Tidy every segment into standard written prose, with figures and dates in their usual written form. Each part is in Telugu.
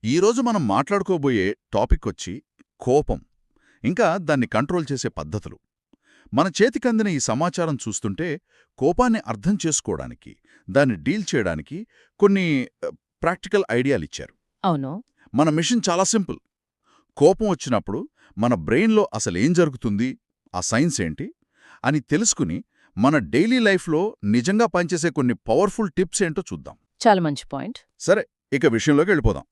ఈరోజు మనం మాట్లాడుకోబోయే టాపిక్ వచ్చి కోపం, ఇంకా దాన్ని కంట్రోల్ చేసే పద్ధతులు. మన చేతికందిన ఈ సమాచారం చూస్తుంటే కోపాన్ని అర్థం చేసుకోవడానికి, దాన్ని డీల్ చేయడానికి కొన్ని ప్రాక్టికల్ ఐడియాలిచ్చారు. అవును. మన మిషన్ చాలా సింపుల్. కోపం వచ్చినప్పుడు మన బ్రెయిన్లో అసలేం జరుగుతుంది, ఆ సైన్స్ ఏంటి అని తెలుసుకుని మన డైలీ లైఫ్లో నిజంగా పనిచేసే కొన్ని పవర్ఫుల్ టిప్స్ ఏంటో చూద్దాం. చాలా మంచి పాయింట్. సరే, ఇక విషయంలోకి వెళ్ళిపోదాం.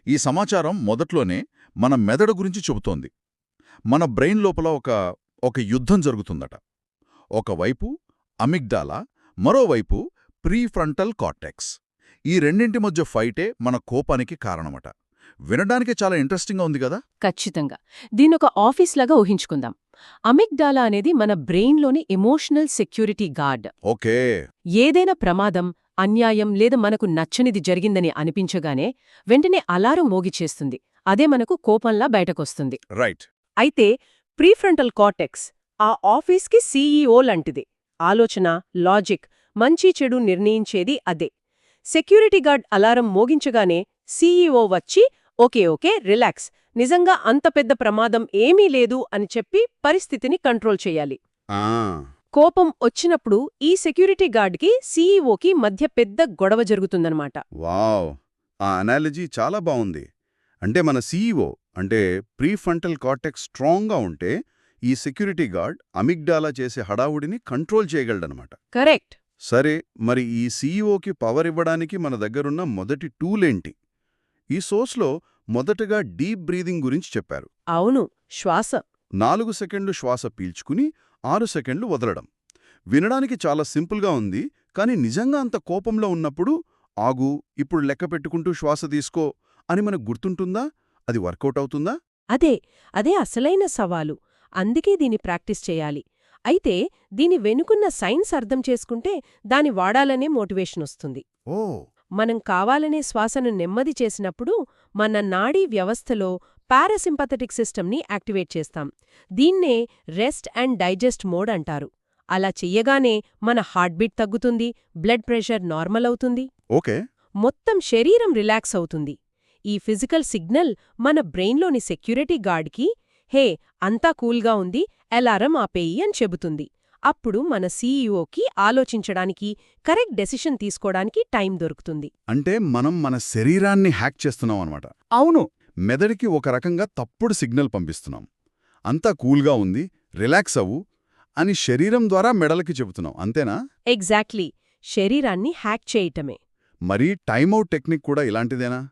ఈ సమాచారం మొదట్లోనే మన మెదడు గురించి చెబుతోంది. మన బ్రెయిన్ లోపల ఒక యుద్ధం జరుగుతుందట. ఒకవైపు అమిగ్డాలా, మరోవైపు ప్రీఫ్రంటల్ కార్టెక్స్. ఈ రెండింటి మధ్య ఫైటే మన కోపానికి కారణమట. వినడానికి చాలా ఇంట్రెస్టింగ్గా ఉంది కదా. ఖచ్చితంగా. దీన్నొక ఆఫీస్లాగా ఊహించుకుందాం. అమిగ్డాలా అనేది మన బ్రెయిన్లోని ఎమోషనల్ సెక్యూరిటీ గార్డ్. ఓకే. ఏదైనా ప్రమాదం, అన్యాయం లేదా మనకు నచ్చనిది జరిగిందని అనిపించగానే వెంటనే అలారం మోగిచేస్తుంది. అదే మనకు కోపంలా బయటకొస్తుంది. రైట్. అయితే ప్రీఫ్రంటల్ కార్టెక్స్ ఆ ఆఫీస్కి సీఈఓ లాంటిది. ఆలోచన, లాజిక్, మంచి చెడు నిర్ణయించేది అదే. సెక్యూరిటీ గార్డ్ అలారం మోగించగానే సీఈఓ వచ్చి ఓకే రిలాక్స్, నిజంగా అంత పెద్ద ప్రమాదం ఏమీ లేదు అని చెప్పి పరిస్థితిని కంట్రోల్ చెయ్యాలి. కోపం వచ్చినప్పుడు ఈ సెక్యూరిటీ గార్డ్కి సీఈఓకి మధ్య పెద్ద గొడవ జరుగుతుందన్నమాట. వావ్, ఆ అనాలజీ చాలా బావుంది. అంటే మన సీఈఓ అంటే ప్రీఫ్రంటల్ కార్టెక్స్ స్ట్రాంగ్గా ఉంటే ఈ సెక్యూరిటీ గార్డ్ అమిగ్డాలా చేసే హడావుడిని కంట్రోల్ చేయగలడనమాట. కరెక్ట్. సరే, మరి ఈ సీఈఓకి పవర్ ఇవ్వడానికి మన దగ్గరున్న మొదటి టూల్ ఏంటి? ఈ సోర్స్లో మొదటగా డీప్ బ్రీదింగ్ గురించి చెప్పారు. అవును, శ్వాస. 4 సెకండ్లు శ్వాస పీల్చుకుని 6 సెకండ్లు వదలడం. వినడానికి చాలా సింపుల్గా ఉంది, కానీ నిజంగా అంత కోపంలో ఉన్నప్పుడు ఆగు, ఇప్పుడు లెక్క పెట్టుకుంటూ శ్వాస తీసుకో అని మనకు గుర్తుంటుందా? అది వర్కౌట్ అవుతుందా? అదే అసలైన సవాలు. అందుకే దీని ప్రాక్టీస్ చేయాలి. అయితే దీని వెనుకున్న సైన్స్ అర్థం చేసుకుంటే దాని వాడాలనే మోటివేషన్ వస్తుంది. ఓ, మనం కావాలనే శ్వాసను నెమ్మది చేసినప్పుడు మన నాడీ వ్యవస్థలో పారాసింపథటిక్ సిస్టమ్ని యాక్టివేట్ చేస్తాం. దీన్నే రెస్ట్ అండ్ డైజెస్ట్ మోడ్ అంటారు. అలా చెయ్యగానే మన హార్ట్బీట్ తగ్గుతుంది, బ్లడ్ ప్రెషర్ నార్మల్ అవుతుంది, ఓకే. మొత్తం శరీరం రిలాక్స్ అవుతుంది. ఈ ఫిజికల్ సిగ్నల్ మన బ్రెయిన్లోని సెక్యూరిటీ గార్డ్కి హే, అంతా కూల్గా ఉంది, అలారం ఆపేయి అని చెబుతుంది. అప్పుడు మన సీఈఓకి ఆలోచించడానికి, కరెక్ట్ డెసిషన్ తీసుకోవడానికి టైం దొరుకుతుంది. అంటే మనం మన శరీరాన్ని హ్యాక్ చేస్తున్నాం అనమాట. అవును. మెదడుకి ఒక రకంగా తప్పుడు సిగ్నల్ పంపిస్తున్నాం. అంతా కూల్గా ఉంది, రిలాక్స్ అవ్వు అని శరీరం ద్వారా మెడలకి చెబుతున్నాం, అంతేనా? ఎగ్జాక్ట్లీ. శరీరాన్ని హ్యాక్ చేయటమే. మరీ టైమౌట్ టెక్నిక్ కూడా ఇలాంటిదేనా?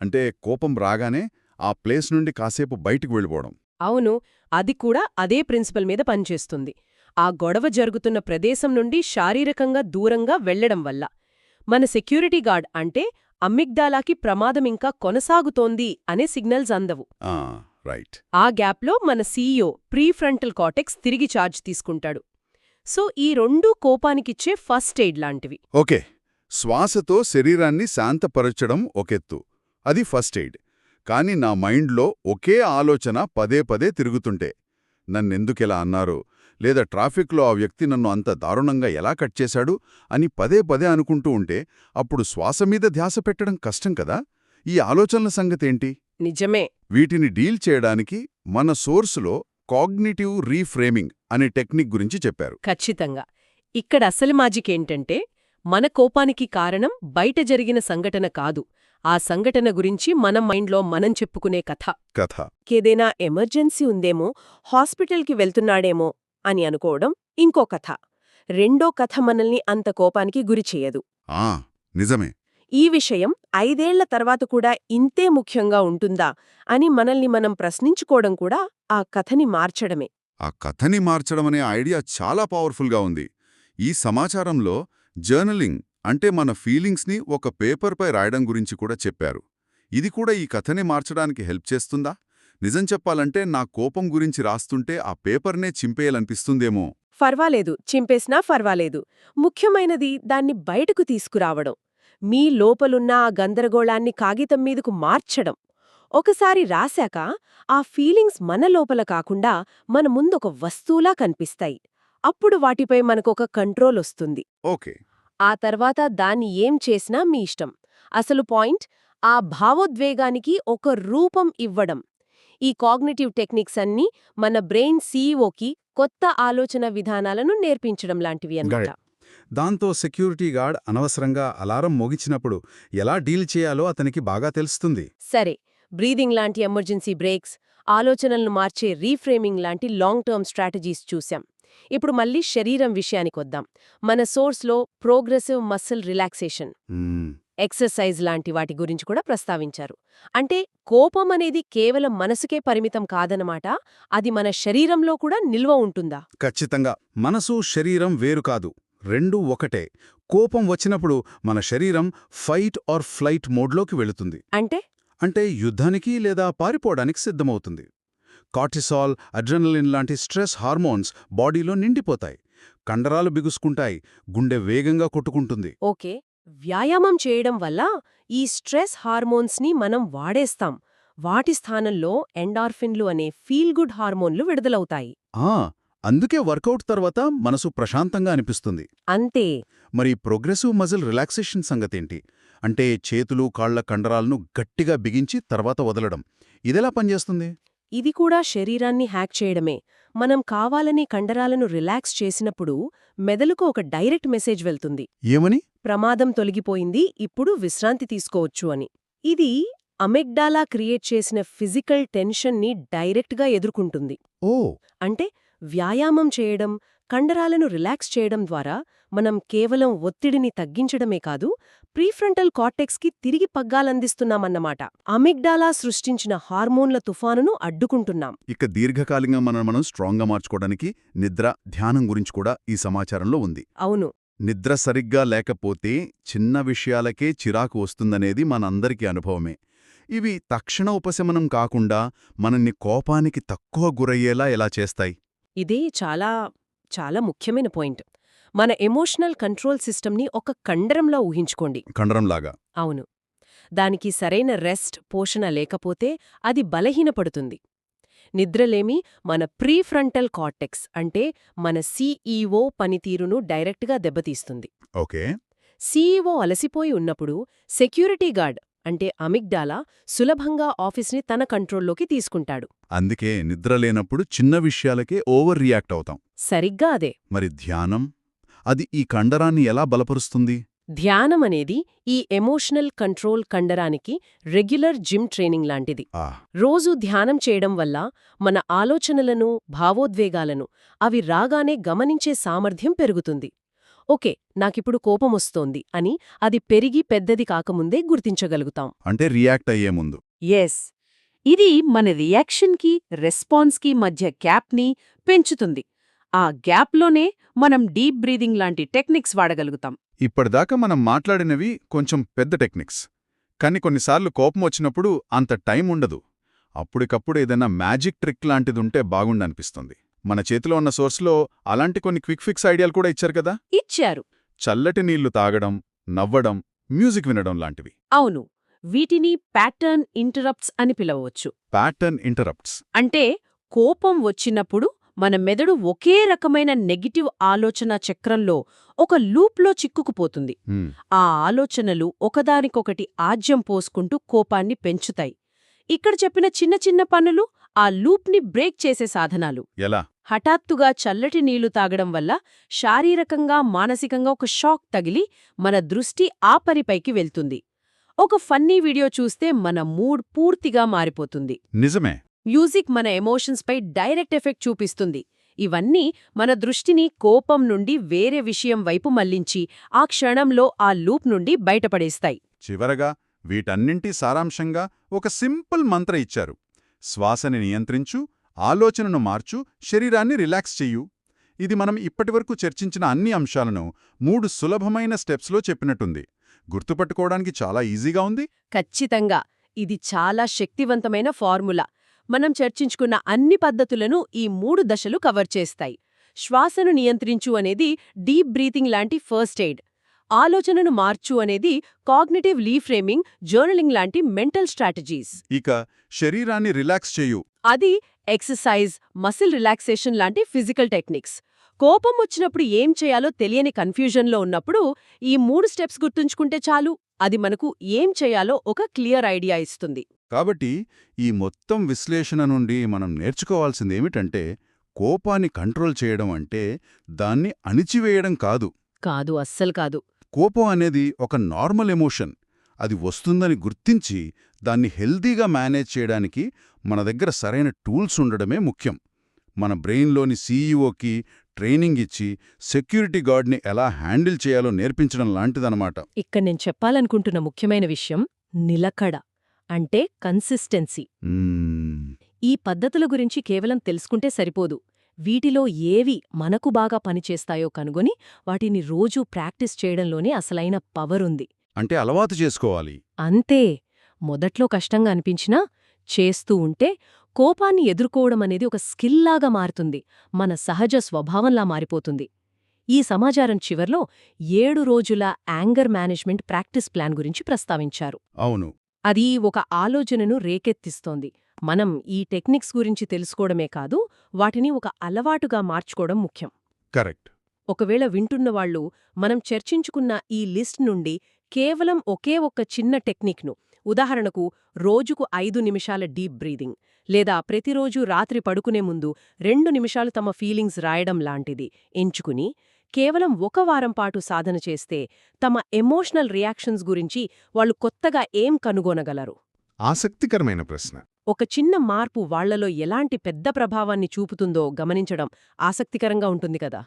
అంటే కోపం రాగానే ఆ ప్లేస్ నుండి కాసేపు బయటికి వెళ్ళిపోవడం. అవును, అది కూడా అదే ప్రిన్సిపల్ మీద పనిచేస్తుంది. ఆ గొడవ జరుగుతున్న ప్రదేశం నుండి శారీరకంగా దూరంగా వెళ్లడం వల్ల మన సెక్యూరిటీ గార్డ్ అంటే అమిగ్డాలాకి ప్రమాదమింకా కొనసాగుతోంది అనే సిగ్నల్స్ అందవు. రైట్. ఆ గ్యాప్లో మన సీఈఓ ప్రీఫ్రంటల్ కార్టెక్స్ తిరిగి ఛార్జ్ తీసుకుంటాడు. సో ఈ రెండూ కోపానికిచ్చే ఫస్ట్ ఎయిడ్ లాంటివి. ఓకే, శ్వాసతో శరీరాన్ని శాంతపరచడం ఒకెత్తు, అది ఫస్ట్ ఎయిడ్. కాని నా మైండ్లో ఒకే ఆలోచన పదే పదే తిరుగుతుంటే, నన్నెందుకెలా అన్నారు, లేదా ట్రాఫిక్లో ఆ వ్యక్తి నన్ను అంత దారుణంగా ఎలా కట్ చేశాడు అని పదే పదే అనుకుంటూ ఉంటే అప్పుడు శ్వాస మీద ధ్యాస పెట్టడం కష్టం కదా. ఈ ఆలోచనల సంగతేంటి? నిజమే. వీటిని డీల్ చేయడానికి మన సోర్సులో కాగ్నిటివ్ రీఫ్రేమింగ్ అనే టెక్నిక్ గురించి చెప్పారు. ఖచ్చితంగా. ఇక్కడ అసలు మాజిక్ ఏంటంటే మన కోపానికి కారణం బయట జరిగిన సంఘటన కాదు, ఆ సంఘటన గురించి మన మైండ్లో మనం చెప్పుకునే కథ. ఏదైనా ఎమర్జెన్సీ ఉందేమో, హాస్పిటల్కి వెళ్తున్నాడేమో అని అనుకోవడం ఇంకో కథ. రెండో కథ మనల్ని అంత కోపానికి గురిచెయ్యదు. నిజమే. ఈ విషయం 5 ఏళ్ల తర్వాత కూడా ఇంతే ముఖ్యంగా ఉంటుందా అని మనల్ని మనం ప్రశ్నించుకోవడం కూడా ఆ కథని మార్చడమే. ఆ కథని మార్చడమనే ఐడియా చాలా పవర్ఫుల్గా ఉంది. ఈ సమాచారంలో జర్నలింగ్ అంటే మన ఫీలింగ్స్ని ఒక పేపర్పై రాయడం గురించి కూడా చెప్పారు. ఇది కూడా ఈ కథని మార్చడానికి హెల్ప్ చేస్తుందా? నిజం చెప్పాలంటే నా కోపం గురించి రాస్తుంటే ఆ పేపర్నే చింపేయాలనిపిస్తుందేమో. ఫర్వాలేదు, చింపేసినా ఫర్వాలేదు. ముఖ్యమైనది దాన్ని బయటకు తీసుకురావడం, మీ లోపలున్న ఆ గందరగోళాన్ని కాగితం మీదకు మార్చడం. ఒకసారి రాశాక ఆ ఫీలింగ్స్ మన లోపల కాకుండా మన ముందొక వస్తువులా కనిపిస్తాయి. అప్పుడు వాటిపై మనకొక కంట్రోల్ వస్తుంది. ఓకే. ఆ తర్వాత దాన్ని ఏం చేసినా మీ ఇష్టం. అసలు పాయింట్, ఆ భావోద్వేగానికి ఒక రూపం ఇవ్వడం. ఈ కాగ్నిటివ్ టెక్నిక్స్ అన్నీ మన బ్రెయిన్ సీఈఓకి కొత్త ఆలోచన విధానాలను నేర్పించడం లాంటివి అన్నమాట. దాంతో సెక్యూరిటీ గార్డ్ అనవసరంగా అలారం మోగించినప్పుడు ఎలా డీల్ చేయాలో అతనికి బాగా తెలుస్తుంది. సరే, బ్రీదింగ్ లాంటి ఎమర్జెన్సీ బ్రేక్స్, ఆలోచనలను మార్చే రీఫ్రేమింగ్ లాంటి లాంగ్ టర్మ్ స్ట్రాటజీస్ చూశాం. ఇప్పుడు మళ్ళీ శరీరం విషయానికొద్దాం. మన సోర్స్లో ప్రోగ్రెసివ్ మసిల్ రిలాక్సేషన్, ఎక్సర్సైజ్ లాంటి వాటి గురించి కూడా ప్రస్తావించారు. అంటే కోపం అనేది కేవలం మనసుకే పరిమితం కాదనమాట, అది మన శరీరంలో కూడా నిల్వ ఉంటుందా? ఖచ్చితంగా. మనసు, శరీరం వేరు కాదు, రెండూ ఒకటే. కోపం వచ్చినప్పుడు మన శరీరం ఫైట్ ఆర్ ఫ్లైట్ మోడ్లోకి వెళుతుంది. అంటే యుద్ధానికి లేదా పారిపోవడానికి సిద్ధమవుతుంది. కార్టిసాల్, అడ్రెనలిన్ లాంటి స్ట్రెస్ హార్మోన్స్ బాడీలో నిండిపోతాయి. కండరాలు బిగుసుకుంటాయి, గుండె వేగంగా కొట్టుకుంటుంది. ఓకే, వ్యాయామం చేయడం వల్ల ఈ స్ట్రెస్ హార్మోన్స్ని మనం వాడేస్తాం. వాటి స్థానంలో ఎండార్ఫిన్లు అనే ఫీల్ గుడ్ హార్మోన్లు విడుదలవుతాయి. అందుకే వర్కౌట్ తర్వాత మనసు ప్రశాంతంగా అనిపిస్తుంది. అంతే. మరి ప్రోగ్రెసివ్ మజిల్ రిలాక్సేషన్ సంగతేంటి? అంటే చేతులు, కాళ్ల కండరాలను గట్టిగా బిగించి తర్వాత వదలడం. ఇదెలా పనిచేస్తుంది? ఇది కూడా శరీరాన్ని హ్యాక్ చేయడమే. మనం కావాలని కండరాలను రిలాక్స్ చేసినప్పుడు మెదడుకు ఒక డైరెక్ట్ మెసేజ్ వెళ్తుంది. ఏమని? ప్రమాదం తొలగిపోయింది, ఇప్పుడు విశ్రాంతి తీసుకోవచ్చు అని. ఇది అమిగ్డాలా క్రియేట్ చేసిన ఫిజికల్ టెన్షన్ని డైరెక్ట్గా ఎదుర్కొంటుంది. అంటే వ్యాయామం చేయడం, కండరాలను రిలాక్స్ చేయడం ద్వారా మనం కేవలం ఒత్తిడిని తగ్గించడమే కాదు, ప్రీఫ్రంటల్ కార్టెక్స్కి తిరిగి పగ్గాలందిస్తున్నామన్నమాట. అమిగ్డాలా సృష్టించిన హార్మోన్ల తుఫానును అడ్డుకుంటున్నాం. ఇక దీర్ఘకాలికంగా మనం స్ట్రాంగ్గా మార్చుకోవడానికి నిద్ర, ధ్యానం గురించి కూడా ఈ సమాచారంలో ఉంది. అవును. నిద్ర సరిగ్గా లేకపోతే చిన్న విషయాలకే చిరాకు వస్తుందనేది మనందరికీ అనుభవమే. ఇవి తక్షణ ఉపశమనం కాకుండా మనల్ని కోపానికి తక్కువ గురయ్యేలా ఎలా చేస్తాయి? ఇదే చాలా చాలా ముఖ్యమైన పాయింట్. మన ఎమోషనల్ కంట్రోల్ సిస్టమ్ని ఒక కండరంలా ఊహించుకోండి. కండరంలాగా? అవును. దానికి సరైన రెస్ట్, పోషణ లేకపోతే అది బలహీనపడుతుంది. నిద్రలేమి మన ప్రీఫ్రంటల్ కార్టెక్స్ అంటే మన సీఈఓ పనితీరును డైరెక్ట్గా దెబ్బతీస్తుంది. ఓకే. సీఈఓ అలసిపోయి ఉన్నప్పుడు సెక్యూరిటీ గార్డ్ అంటే అమిగ్డాలా సులభంగా ఆఫీస్ని తన కంట్రోల్లోకి తీసుకుంటాడు. అందుకే నిద్రలేనప్పుడు చిన్న విషయాలకే ఓవర్ రియాక్ట్ అవుతాం. సరిగ్గా అదే. మరి ధ్యానం? అది ఈ కండరాన్ని ఎలా బలపరుస్తుంది? ధ్యానమనేది ఈ ఎమోషనల్ కంట్రోల్ కండరానికి రెగ్యులర్ జిమ్ ట్రైనింగ్ లాంటిది. రోజూ ధ్యానం చేయడం వల్ల మన ఆలోచనలను, భావోద్వేగాలను అవి రాగానే గమనించే సామర్థ్యం పెరుగుతుంది. ఓకే, నాకిప్పుడు కోపమొస్తోంది అని అది పెరిగి పెద్దది కాకముందే గుర్తించగలుగుతాం. అంటే రియాక్ట్ అయ్యే ముందు. ఎస్. ఇది మన రియాక్షన్కి, రెస్పాన్స్కి మధ్య గ్యాప్ని పెంచుతుంది. ఆ గ్యాప్లోనే మనం డీప్ బ్రీదింగ్ లాంటి టెక్నిక్స్ వాడగలుగుతాం. ఇప్పటిదాకా మనం మాట్లాడినవి కొంచెం పెద్ద టెక్నిక్స్. కానీ కొన్నిసార్లు కోపం వచ్చినప్పుడు అంత టైం ఉండదు. అప్పటికప్పుడు ఏదైనా మ్యాజిక్ ట్రిక్ లాంటిదుంటే బాగుండనిపిస్తుంది. మన చేతిలో ఉన్న సోర్స్లో అలాంటి కొన్ని క్విక్ ఫిక్స్ ఐడియాలు కూడా ఇచ్చారు కదా? ఇచ్చారు. చల్లటి నీళ్లు తాగడం, నవ్వడం, మ్యూజిక్ వినడం లాంటివి. అవును. వీటిని ప్యాటర్న్ ఇంటరప్ట్స్ అని పిలవవచ్చు. ప్యాటర్న్ ఇంటరప్ట్స్ అంటే కోపం వచ్చినప్పుడు మన మెదడు ఒకే రకమైన నెగటివ్ ఆలోచన చక్రంలో ఒక లూప్లో చిక్కుకుపోతుంది. ఆ ఆలోచనలు ఒకదానికొకటి ఆజ్యం పోసుకుంటూ కోపాన్ని పెంచుతాయి. ఇక్కడ చెప్పిన చిన్న చిన్న పనులు ఆ లూప్ని బ్రేక్ చేసే సాధనాలు. ఎలా? హఠాత్తుగా చల్లటి నీళ్లు తాగడం వల్ల శారీరకంగా, మానసికంగా ఒక షాక్ తగిలి మన దృష్టి ఆ పనిపైకి వెళ్తుంది. ఒక ఫన్నీ వీడియో చూస్తే మన మూడ్ పూర్తిగా మారిపోతుంది. నిజమే. మ్యూజిక్ మన ఎమోషన్స్పై డైరెక్ట్ ఎఫెక్ట్ చూపిస్తుంది. ఇవన్నీ మన దృష్టిని కోపం నుండి వేరే విషయం వైపు మళ్లించి ఆ క్షణంలో ఆ లూప్ నుండి బయటపడేస్తాయి. చివరగా వీటన్నింటి సారాంశంగా ఒక సింపుల్ మంత్ర ఇచ్చారు. శ్వాసని నియంత్రించు, ఆలోచనను మార్చు, శరీరాన్ని రిలాక్స్ చెయ్యు. ఇది మనం ఇప్పటివరకు చర్చించిన అన్ని అంశాలను 3 సులభమైన స్టెప్స్లో చెప్పినట్టుంది. గుర్తుపట్టుకోవడానికి చాలా ఈజీగా ఉంది. ఖచ్చితంగా. ఇది చాలా శక్తివంతమైన ఫార్ములా. మనం చర్చించుకున్న అన్ని పద్ధతులను ఈ 3 దశలు కవర్ చేస్తాయి. శ్వాసను నియంత్రించు అనేది డీప్ బ్రీతింగ్ లాంటి ఫస్ట్ ఎయిడ్. ఆలోచనను మార్చు అనేది కాగ్నిటివ్ రీఫ్రేమింగ్, జర్నలింగ్ లాంటి మెంటల్ స్ట్రాటజీస్. ఇక శరీరాన్ని రిలాక్స్ చేయు. అది ఎక్సర్సైజ్, మసిల్ రిలాక్సేషన్ లాంటి ఫిజికల్ టెక్నిక్స్. కోపం వచ్చినప్పుడు ఏం చేయాలో తెలియని కన్ఫ్యూజన్లో ఉన్నప్పుడు ఈ 3 స్టెప్స్ గుర్తుంచుకుంటే చాలు, అది మనకు ఏం చేయాలో ఒక క్లియర్ ఐడియా ఇస్తుంది. కాబట్టి ఈ మొత్తం విశ్లేషణ నుండి మనం నేర్చుకోవాల్సిందేమిటంటే కోపాన్ని కంట్రోల్ చేయడం అంటే దాన్ని అణిచివేయడం కాదు. కాదు, అస్సలు కాదు. కోపం అనేది ఒక నార్మల్ ఎమోషన్. అది వస్తుందని గుర్తించి దాన్ని హెల్దీగా మేనేజ్ చేయడానికి మన దగ్గర సరైన టూల్స్ ఉండడమే ముఖ్యం. మన బ్రెయిన్లోని సీఈఓకి ట్రైనింగ్ ఇచ్చి సెక్యూరిటీ గార్డ్ని ఎలా హ్యాండిల్ చేయాలో నేర్పించడం లాంటిదన్నమాట. ఇక్కడ నేను చెప్పాలనుకుంటున్న ముఖ్యమైన విషయం నిలకడ, అంటే కన్సిస్టెన్సీ. ఈ పద్ధతుల గురించి కేవలం తెలుసుకుంటే సరిపోదు. వీటిలో ఏవి మనకు బాగా పనిచేస్తాయో కనుగొని వాటిని రోజూ ప్రాక్టీస్ చేయడంలోనే అసలైన పవరుంది. అంటే అలవాటు చేసుకోవాలి. అంతే. మొదట్లో కష్టంగా అనిపించినా చేస్తూ ఉంటే కోపాన్ని ఎదుర్కోవడమనేది ఒక స్కిల్లాగా మారుతుంది, మన సహజ స్వభావంలా మారిపోతుంది. ఈ సమాచారం చివర్లో 7 రోజుల యాంగర్ మేనేజ్మెంట్ ప్రాక్టీస్ ప్లాన్ గురించి ప్రస్తావించారు. అవును. అది ఒక ఆలోచనను రేకెత్తిస్తోంది. మనం ఈ టెక్నిక్స్ గురించి తెలుసుకోవడమే కాదు, వాటిని ఒక అలవాటుగా మార్చుకోవడం ముఖ్యం. కరెక్ట్. ఒకవేళ వింటున్నవాళ్లు మనం చర్చించుకున్న ఈ లిస్ట్ నుండి కేవలం ఒకే ఒక్క చిన్న టెక్నిక్ను, ఉదాహరణకు రోజుకు 5 నిమిషాల డీప్ బ్రీదింగ్, లేదా ప్రతిరోజు రాత్రి పడుకునే ముందు 2 నిమిషాలు తమ ఫీలింగ్స్ రాయడం లాంటిది ఎంచుకుని కేవలం 1 వారం పాటు సాధన చేస్తే తమ ఎమోషనల్ రియాక్షన్స్ గురించి వాళ్ళు కొత్తగా ఏం కనుగొనగలరు? ఆసక్తికరమైన ప్రశ్న. ఒక చిన్న మార్పు వాళ్లలో ఎలాంటి పెద్ద ప్రభావాన్ని చూపుతుందో గమనించడం ఆసక్తికరంగా ఉంటుంది కదా.